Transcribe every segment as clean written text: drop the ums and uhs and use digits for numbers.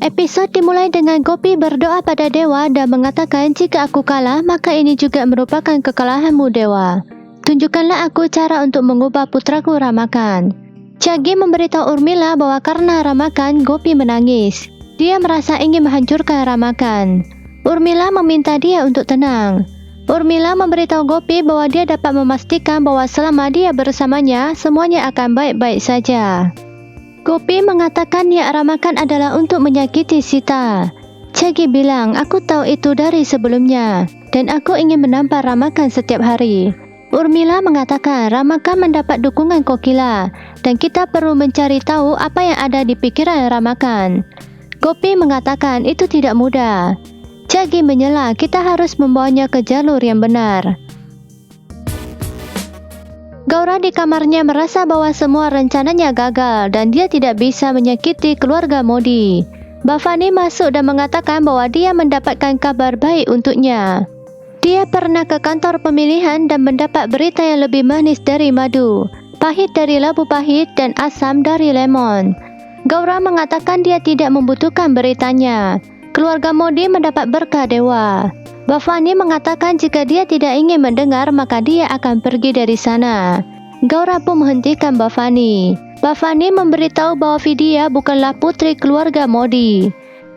Episod dimulai dengan Gopi berdoa pada dewa dan mengatakan jika aku kalah maka ini juga merupakan kekalahanmu dewa. Tunjukkanlah aku cara untuk mengubah putraku Ramakan. Jagi memberitahu Urmila bahwa karena Ramakan, Gopi menangis. Dia merasa ingin menghancurkan Ramakan. Urmila meminta dia untuk tenang. Urmila memberitahu Gopi bahwa dia dapat memastikan bahwa selama dia bersamanya, semuanya akan baik-baik saja. Gopi mengatakan niat Ramakan adalah untuk menyakiti Sita. Jagi bilang, aku tahu itu dari sebelumnya, dan aku ingin menampar Ramakan setiap hari. Urmila mengatakan Ramakan mendapat dukungan Kokila, dan kita perlu mencari tahu apa yang ada di pikiran Ramakan. Gopi mengatakan itu tidak mudah. Jagi menyela, kita harus membawanya ke jalur yang benar. Gaura di kamarnya merasa bahwa semua rencananya gagal dan dia tidak bisa menyakiti keluarga Modi. Bhavani masuk dan mengatakan bahwa dia mendapatkan kabar baik untuknya. Dia pernah ke kantor pemilihan dan mendapat berita yang lebih manis dari madu, pahit dari labu pahit dan asam dari lemon. Gaura mengatakan dia tidak membutuhkan beritanya. Keluarga Modi mendapat berkah dewa. Bhavani mengatakan jika dia tidak ingin mendengar maka dia akan pergi dari sana. Gaura pun menghentikan Bhavani. Bhavani memberitahu bahwa Vidya bukanlah putri keluarga Modi.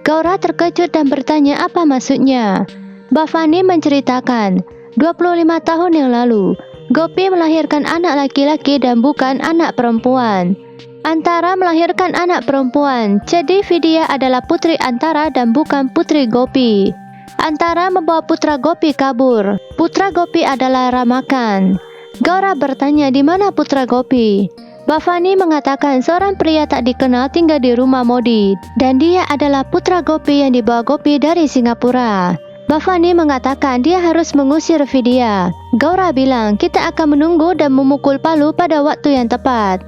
Gaura terkejut dan bertanya apa maksudnya. Bhavani menceritakan, 25 tahun yang lalu, Gopi melahirkan anak laki-laki dan bukan anak perempuan. Antara melahirkan anak perempuan, jadi Vidya adalah putri Antara dan bukan putri Gopi. Antara membawa putra Gopi kabur. Putra Gopi adalah Ramakan. Gaura bertanya di mana putra Gopi. Bhavani mengatakan seorang pria tak dikenal tinggal di rumah Modi dan dia adalah putra Gopi yang dibawa Gopi dari Singapura. Bhavani mengatakan dia harus mengusir Vidya. Gaura bilang kita akan menunggu dan memukul palu pada waktu yang tepat.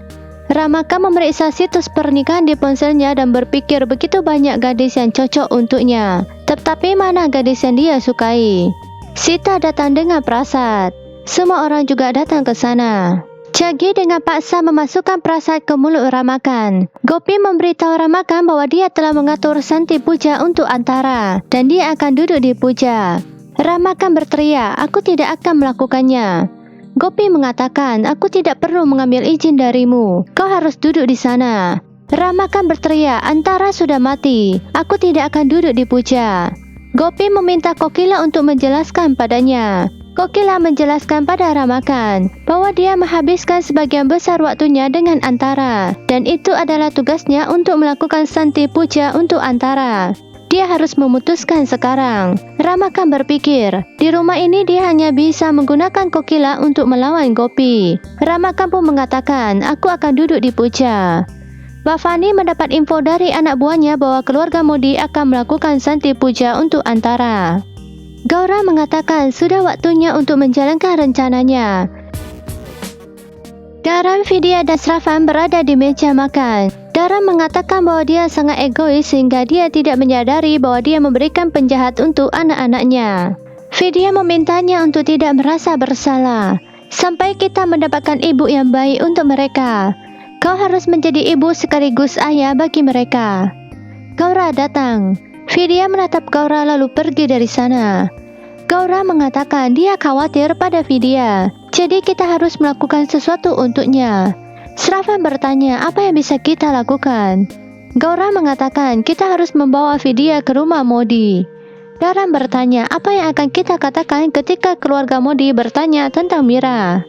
Ramaka memeriksa situs pernikahan di ponselnya dan berpikir begitu banyak gadis yang cocok untuknya. Tetapi mana gadis yang dia sukai? Sita datang dengan prasad. Semua orang juga datang ke sana. Jagi dengan paksa memasukkan prasad ke mulut Ramakan. Gopi memberitahu Ramakan bahwa dia telah mengatur Santi Puja untuk Antara dan dia akan duduk di puja. Ramakan berteriak, aku tidak akan melakukannya. Gopi mengatakan, aku tidak perlu mengambil izin darimu. Kau harus duduk di sana. Ramakan berteriak, Antara sudah mati. Aku tidak akan duduk di puja. Gopi meminta Kokila untuk menjelaskan padanya. Kokila menjelaskan pada Ramakan bahwa dia menghabiskan sebagian besar waktunya dengan Antara dan itu adalah tugasnya untuk melakukan Santi Puja untuk Antara. Dia harus memutuskan sekarang. Ramakan berpikir, di rumah ini dia hanya bisa menggunakan Kokila untuk melawan Gopi. Ramakan pun mengatakan, aku akan duduk di puja. Bhavani mendapat info dari anak buahnya bahwa keluarga Modi akan melakukan Santi Puja untuk Antara. Gaura mengatakan sudah waktunya untuk menjalankan rencananya. Dharam, Vidya dan Sravan berada di meja makan. Dharam mengatakan bahwa dia sangat egois sehingga dia tidak menyadari bahwa dia memberikan penjahat untuk anak-anaknya. Vidya memintanya untuk tidak merasa bersalah. Sampai kita mendapatkan ibu yang baik untuk mereka. Kau harus menjadi ibu sekaligus ayah bagi mereka. Gaura datang. Vidya menatap Gaura lalu pergi dari sana. Gaura mengatakan dia khawatir pada Vidya, jadi kita harus melakukan sesuatu untuknya. Sravan bertanya apa yang bisa kita lakukan. Gaura mengatakan kita harus membawa Vidya ke rumah Modi. Dharam bertanya apa yang akan kita katakan ketika keluarga Modi bertanya tentang Mira.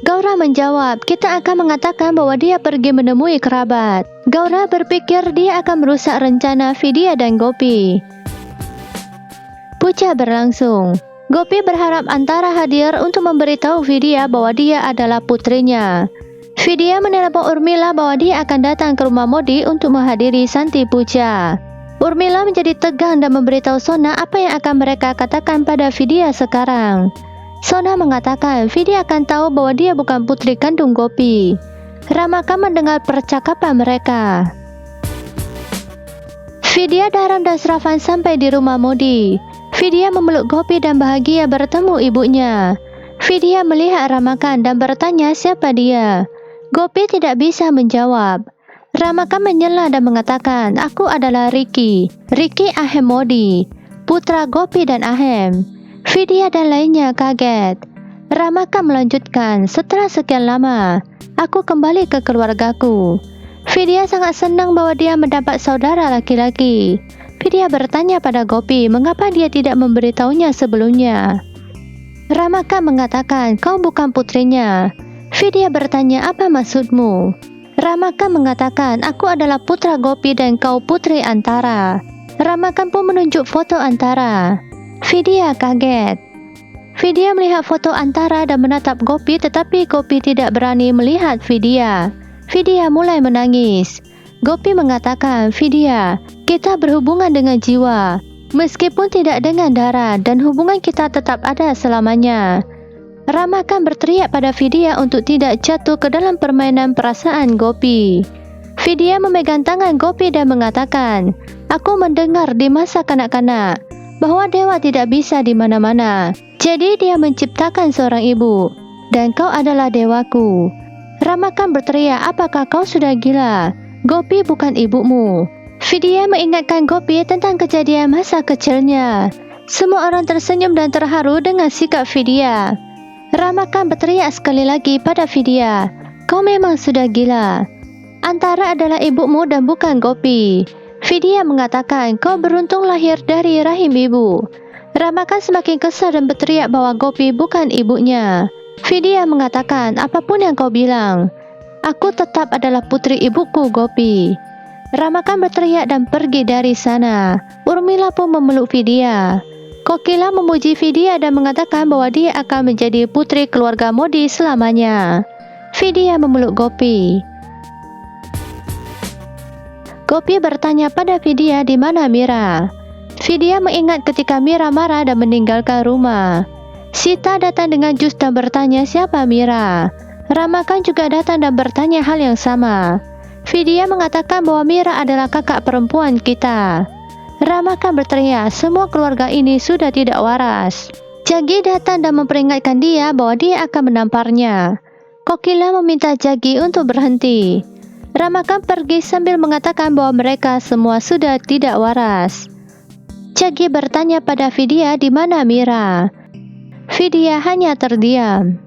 Gaura menjawab kita akan mengatakan bahwa dia pergi menemui kerabat. Gaura berpikir dia akan merusak rencana Vidya dan Gopi. Puja berlangsung. Gopi berharap Antara hadir untuk memberitahu Vidya bahwa dia adalah putrinya. Vidya menelepon Urmila bahwa dia akan datang ke rumah Modi untuk menghadiri Santi Puja. Urmila menjadi tegang dan memberitahu Sona apa yang akan mereka katakan pada Vidya sekarang. Sona mengatakan Vidya akan tahu bahwa dia bukan putri kandung Gopi. Ramaka mendengar percakapan mereka. Vidya, Dharam dan Sravan sampai di rumah Modi. Vidya memeluk Gopi dan bahagia bertemu ibunya. Vidya melihat Ramakan dan bertanya siapa dia. Gopi tidak bisa menjawab. Ramakan menyela dan mengatakan, aku adalah Ricky Ahem Modi, putra Gopi dan Ahem. Vidya dan lainnya kaget. Ramakan melanjutkan, setelah sekian lama, aku kembali ke keluargaku. Vidya sangat senang bahwa dia mendapat saudara laki-laki. Vidya bertanya pada Gopi mengapa dia tidak memberitahunya sebelumnya. Ramakan mengatakan, kau bukan putrinya. Vidya bertanya, apa maksudmu? Ramakan mengatakan, aku adalah putra Gopi dan kau putri Antara. Ramakan pun menunjuk foto Antara. Vidya kaget. Vidya melihat foto Antara dan menatap Gopi, tetapi Gopi tidak berani melihat Vidya. Vidya mulai menangis. Gopi mengatakan, Vidya, kita berhubungan dengan jiwa, meskipun tidak dengan darah, dan hubungan kita tetap ada selamanya. Ramakan berteriak pada Vidya untuk tidak jatuh ke dalam permainan perasaan Gopi. Vidya memegang tangan Gopi dan mengatakan, aku mendengar di masa kanak-kanak bahwa dewa tidak bisa di mana-mana. Jadi dia menciptakan seorang ibu, dan kau adalah dewaku. Ramakan berteriak, apakah kau sudah gila? Gopi bukan ibumu. Vidya mengingatkan Gopi tentang kejadian masa kecilnya. Semua orang tersenyum dan terharu dengan sikap Vidya. Ramakan berteriak sekali lagi pada Vidya, kau memang sudah gila. Antara adalah ibumu dan bukan Gopi. Vidya mengatakan, kau beruntung lahir dari rahim ibu. Ramakan semakin kesal dan berteriak bahwa Gopi bukan ibunya. Vidya mengatakan, apapun yang kau bilang, aku tetap adalah putri ibuku Gopi. Ramakan berteriak dan pergi dari sana. Urmila pun memeluk Vidya. Kokila memuji Vidya dan mengatakan bahwa dia akan menjadi putri keluarga Modi selamanya. Vidya memeluk Gopi. Gopi bertanya pada Vidya di mana Mira. Vidya mengingat ketika Mira marah dan meninggalkan rumah. Sita datang dengan jus dan bertanya siapa Mira. Ramakan juga datang dan bertanya hal yang sama. Vidya mengatakan bahwa Mira adalah kakak perempuan kita. Ramakan berteriak, semua keluarga ini sudah tidak waras. Jagi datang dan memperingatkan dia bahwa dia akan menamparnya. Kokila meminta Jagi untuk berhenti. Ramakan pergi sambil mengatakan bahwa mereka semua sudah tidak waras. Jagi bertanya pada Vidya di mana Mira. Vidya hanya terdiam.